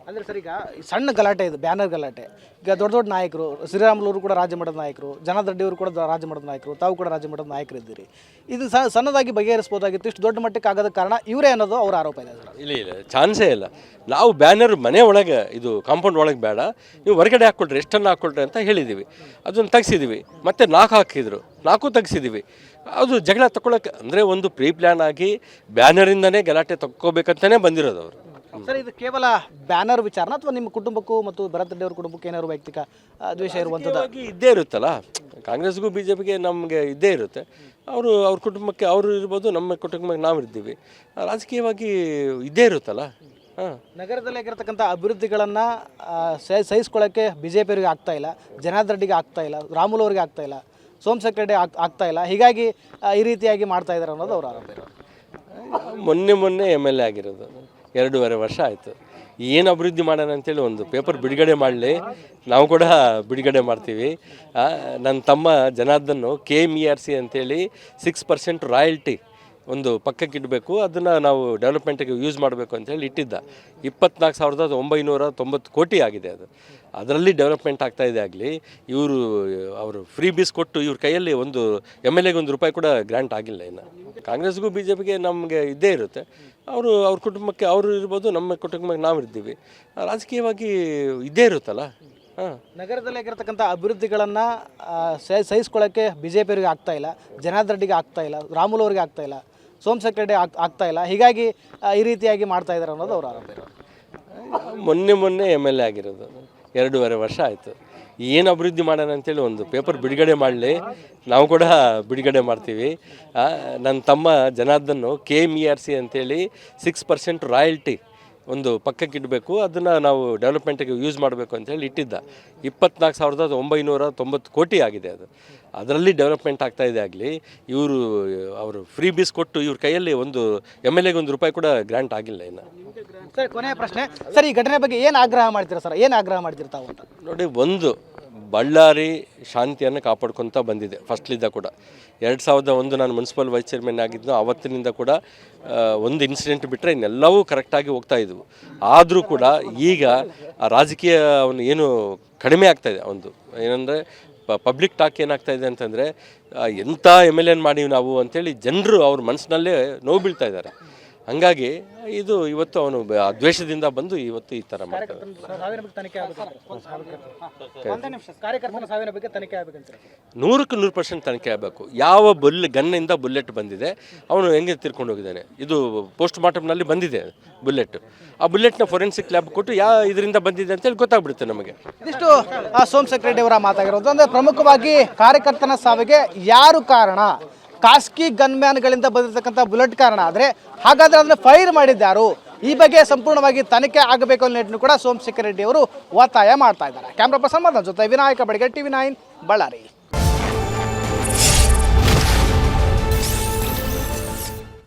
ಅಂದರೆ ಸರ್ ಈಗ ಸಣ್ಣ ಗಲಾಟೆ ಇದು, ಬ್ಯಾನರ್ ಗಲಾಟೆ. ಈಗ ದೊಡ್ಡ ದೊಡ್ಡ ನಾಯಕರು, ಶ್ರೀರಾಮುಲು ಕೂಡ ರಾಜ್ಯ ಮಟ್ಟದ ನಾಯಕರು, ಜನಾರ್ದನ್ ರೆಡ್ಡಿ ಅವರು ಕೂಡ ರಾಜ್ಯ ಮಟ್ಟದ ನಾಯಕರು, ತಾವು ಕೂಡ ರಾಜ್ಯ ಮಟ್ಟದ ನಾಯಕರಿದ್ದೀರಿ. ಇದು ಸಣ್ಣದಾಗಿ ಬಗೆಹರಿಸ್ಬೋದಾಗಿತ್ತು, ಇಷ್ಟು ದೊಡ್ಡ ಮಟ್ಟಕ್ಕೆ ಆಗೋದ ಕಾರಣ ಇವರೇ ಅನ್ನೋದು ಅವರ ಆರೋಪ ಇದೆ ಸರ್. ಇಲ್ಲ ಚಾನ್ಸೇ ಇಲ್ಲ. ನಾವು ಬ್ಯಾನರ್ ಮನೆ ಒಳಗೆ, ಇದು ಕಾಂಪೌಂಡ್ ಒಳಗೆ ಬೇಡ, ನೀವು ಹೊರಗಡೆ ಹಾಕ್ಕೊಳ್ರಿ, ಎಷ್ಟನ್ನು ಹಾಕ್ಕೊಳ್ರಿ ಅಂತ ಹೇಳಿದ್ದೀವಿ. ಅದನ್ನು ತೆಗ್ಸಿದ್ದೀವಿ. ಮತ್ತೆ 4 ಹಾಕಿದ್ರು, 4 ತೆಗ್ಸಿದ್ದೀವಿ. ಅದು ಜಗಳ ತಗೊಳ್ಳೋಕೆ ಅಂದರೆ ಒಂದು ಪ್ರೀ ಪ್ಲ್ಯಾನ್ ಆಗಿ ಬ್ಯಾನರಿಂದನೇ ಗಲಾಟೆ ತಕ್ಕೋಬೇಕಂತಲೇ ಬಂದಿರೋದು ಅವರು. ಸರ್, ಇದು ಕೇವಲ ಬ್ಯಾನರ್ ವಿಚಾರನ ಅಥವಾ ನಿಮ್ಮ ಕುಟುಂಬಕ್ಕೂ ಮತ್ತು ಭರತ್ ರೆಡ್ಡಿ ಅವ್ರ ಕುಟುಂಬಕ್ಕೆ ಏನಾದ್ರು ವೈಯಕ್ತಿಕ ದ್ವೇಷ ಇರುವಂಥದ್ದು ಇದ್ದೇ ಇರುತ್ತಲ್ಲ. ಕಾಂಗ್ರೆಸ್ಗೂ BJPಗೆ ನಮಗೆ ಇದ್ದೇ ಇರುತ್ತೆ. ಅವ್ರ ಕುಟುಂಬಕ್ಕೆ ಅವರು ಇರ್ಬೋದು, ನಮ್ಮ ಕುಟುಂಬಕ್ಕೆ ನಾವು ಇರ್ತೀವಿ. ರಾಜಕೀಯವಾಗಿ ಇದ್ದೇ ಇರುತ್ತಲ್ಲ. ನಗರದಲ್ಲಿ ಆಗಿರತಕ್ಕಂಥ ಅಭಿವೃದ್ಧಿಗಳನ್ನು ಸಹಿಸ್ಕೊಳ್ಳೋಕ್ಕೆ BJP ಅವರಿಗೆ ಆಗ್ತಾ ಇಲ್ಲ, ಜನಾರ್ದನ್ ರೆಡ್ಡಿಗೆ ಆಗ್ತಾ ಇಲ್ಲ, ರಾಮುಲು ಅವರಿಗೆ ಆಗ್ತಾ ಇಲ್ಲ, ಸೋಮಶೇಖರ್ ರೆಡ್ಡಿ ಆಗ್ತಾ ಇಲ್ಲ. ಹೀಗಾಗಿ ಈ ರೀತಿಯಾಗಿ ಮಾಡ್ತಾ ಇದ್ದಾರೆ ಅನ್ನೋದು ಅವರ ಆರೋಪ ಇರೋದು. ಮೊನ್ನೆ MLA ಆಗಿರೋದು 2.5 ವರ್ಷ ಆಯಿತು. ಏನು ಅಭಿವೃದ್ಧಿ ಮಾಡೋಣ ಅಂತೇಳಿ ಒಂದು ಪೇಪರ್ ಬಿಡುಗಡೆ ಮಾಡಲಿ, ನಾವು ಕೂಡ ಬಿಡುಗಡೆ ಮಾಡ್ತೀವಿ. ನನ್ನ ತಮ್ಮ ಜನಾರ್ದನ್ KMERC ಅಂತೇಳಿ 6% ರಾಯಲ್ಟಿ ಒಂದು ಪಕ್ಕಕ್ಕೆ ಇಡಬೇಕು, ಅದನ್ನು ನಾವು ಡೆವಲಪ್ಮೆಂಟಿಗೆ ಯೂಸ್ ಮಾಡಬೇಕು ಅಂತೇಳಿ ಇಟ್ಟಿದ್ದ. 24,990 ಕೋಟಿ ಆಗಿದೆ ಅದು. ಅದರಲ್ಲಿ ಡೆವಲಪ್ಮೆಂಟ್ ಆಗ್ತಾಯಿದೆ. ಆಗಲಿ ಅವರು ಫ್ರೀ ಬೀಸ್ ಕೊಟ್ಟು ಇವ್ರ ಕೈಯಲ್ಲಿ ಒಂದು MLAಗೆ ₹1 ಕೂಡ ಗ್ರ್ಯಾಂಟ್ ಆಗಿಲ್ಲ. ಇನ್ನು ಕಾಂಗ್ರೆಸ್ಗೂ BJPಗೆ ನಮಗೆ ಇದ್ದೇ ಇರುತ್ತೆ. ಅವ್ರ ಕುಟುಂಬಕ್ಕೆ ಅವರು ಇರ್ಬೋದು, ನಮ್ಮ ಕುಟುಂಬಕ್ಕೆ ನಾವು ಇರ್ತೀವಿ. ರಾಜಕೀಯವಾಗಿ ಇದ್ದೇ ಇರುತ್ತಲ್ಲ. ನಗರದಲ್ಲಿ ಆಗಿರತಕ್ಕಂಥ ಅಭಿವೃದ್ಧಿಗಳನ್ನು ಸಹಿಸ್ಕೊಳ್ಳೋಕ್ಕೆ BJP ಅವರಿಗೆ ಆಗ್ತಾ ಇಲ್ಲ, ಜನಾರ್ದನ್ ರೆಡ್ಡಿಗೆ ಆಗ್ತಾ ಇಲ್ಲ, ರಾಮುಲು ಅವರಿಗೆ ಆಗ್ತಾ ಇಲ್ಲ, ಸೋಮಶೇಖರ್ ರೆಡ್ಡಿ ಆಗ್ತಾ ಇಲ್ಲ. ಹೀಗಾಗಿ ಈ ರೀತಿಯಾಗಿ ಮಾಡ್ತಾ ಇದ್ದಾರೆ ಅನ್ನೋದು ಅವರ ಆರೋಪ ಇರೋದು. ಮೊನ್ನೆ MLA ಆಗಿರೋದು 2.5 ವರ್ಷ ಆಯಿತು. ಏನು ಅಭಿವೃದ್ಧಿ ಮಾಡೋಣ ಅಂತೇಳಿ ಒಂದು ಪೇಪರ್ ಬಿಡುಗಡೆ ಮಾಡಲಿ, ನಾವು ಕೂಡ ಬಿಡುಗಡೆ ಮಾಡ್ತೀವಿ. ನನ್ನ ತಮ್ಮ ಜನಾರ್ದನ್ KMERC ಅಂತೇಳಿ 6% ರಾಯಲ್ಟಿ ಒಂದು ಪಕ್ಕಕ್ಕೆ ಇಡಬೇಕು, ಅದನ್ನು ನಾವು ಡೆವಲಪ್ಮೆಂಟಿಗೆ ಯೂಸ್ ಮಾಡಬೇಕು ಅಂತೇಳಿ ಇಟ್ಟಿದ್ದ. 24,990 ಕೋಟಿ ಆಗಿದೆ ಅದು. ಅದರಲ್ಲಿ ಡೆವಲಪ್ಮೆಂಟ್ ಆಗ್ತಾಯಿದೆ. ಆಗಲಿ ಅವರು ಫ್ರೀ ಬೀಸ್ ಕೊಟ್ಟು ಇವ್ರ ಕೈಯಲ್ಲಿ ಒಂದು MLAಗೆ ₹1 ಕೂಡ ಗ್ರ್ಯಾಂಟ್ ಆಗಿಲ್ಲ. ಇನ್ನು ಸರ್, ಕೊನೆಯ ಪ್ರಶ್ನೆ ಸರ್, ಈ ಘಟನೆ ಬಗ್ಗೆ ಏನು ಆಗ್ರಹ ಮಾಡ್ತೀರಾ ಸರ್? ಏನು ಆಗ್ರಹ ಮಾಡ್ತಿರ್ತಾವೆ ಅಂತ ನೋಡಿ. ಒಂದು ಬಳ್ಳಾರಿ ಶಾಂತಿಯನ್ನು ಕಾಪಾಡ್ಕೊತ ಬಂದಿದೆ ಫಸ್ಟ್ಲಿಂದ ಕೂಡ. 2001 ನಾನು ಮುನ್ಸಿಪಲ್ ವೈಸ್ ಚೇರ್ಮನ್ ಆಗಿದ್ದು, ಆವತ್ತಿನಿಂದ ಕೂಡ ಒಂದು ಇನ್ಸಿಡೆಂಟ್ ಬಿಟ್ಟರೆ ಇನ್ನೆಲ್ಲವೂ ಕರೆಕ್ಟಾಗಿ ಹೋಗ್ತಾ ಇದ್ವು. ಆದರೂ ಕೂಡ ಈಗ ರಾಜಕೀಯ ಏನು ಕಡಿಮೆ ಆಗ್ತಾಯಿದೆ. ಒಂದು ಏನಂದರೆ ಪಬ್ಲಿಕ್ ಟಾಕ್ ಏನಾಗ್ತಾಯಿದೆ ಅಂತಂದರೆ, ಎಂಥ MLA ಮಾಡೀವಿ ನಾವು ಅಂಥೇಳಿ ಜನರು ಅವ್ರ ಮನಸ್ಸಿನಲ್ಲೇ ನೋವು ಬೀಳ್ತಾ ಇದ್ದಾರೆ. ಹಾಗಾಗಿ ಇವತ್ತು ಅವನು ದ್ವೇಷದಿಂದ ಬಂದು ಇವತ್ತು ಈ ಥರ ಮಾಡ್ತಾರೆ. 100% ತನಿಖೆ ಆಗಬೇಕು. ಯಾವ ಗನ್ನಿಂದ ಬುಲೆಟ್ ಬಂದಿದೆ, ಅವನು ಹೆಂಗೆ ತಿರ್ಕೊಂಡು ಹೋಗಿದ್ದಾನೆ, ಇದು ಪೋಸ್ಟ್ ಮಾರ್ಟಮ್ನಲ್ಲಿ ಬಂದಿದೆ ಬುಲೆಟ್. ಆ ಬುಲೆಟ್ನ ಫೊರೆನ್ಸಿಕ್ ಲ್ಯಾಬ್ ಕೊಟ್ಟು ಇದರಿಂದ ಬಂದಿದೆ ಅಂತೇಳಿ ಗೊತ್ತಾಗ್ಬಿಡುತ್ತೆ ನಮಗೆ. ಇದಿಷ್ಟು ಸೋಮಶೇಖರ್ ರೆಡ್ಡಿ ಅವರ ಮಾತಾಗಿರೋದು. ಅಂದರೆ ಪ್ರಮುಖವಾಗಿ ಕಾರ್ಯಕರ್ತನ ಸಾವಿಗೆ ಯಾರು ಕಾರಣ? ಖಾಸಗಿ ಗನ್ಮ್ಯಾನ್ಗಳಿಂದ ಬಂದಿರತಕ್ಕಂಥ ಬುಲೆಟ್ ಕಾರಣ ಆದರೆ ಹಾಗಾದರೆ ಅದನ್ನು ಫೈರ್ ಮಾಡಿದ್ದಾರು? ಈ ಬಗ್ಗೆ ಸಂಪೂರ್ಣವಾಗಿ ತನಿಖೆ ಆಗಬೇಕು ಅನ್ನೋ ನಿಟ್ಟಿನಲ್ಲಿ ಕೂಡ ಸೋಮಶೇಖರ್ ರೆಡ್ಡಿ ಅವರು ಒತ್ತಾಯ ಮಾಡ್ತಾ ಇದ್ದಾರೆ. ಕ್ಯಾಮ್ರಾ ಪರ್ಸನ್ ಜೊತೆ ವಿನಾಯಕ ಬಡಿಗೇರ್, TV9 ಬಳ್ಳಾರಿ.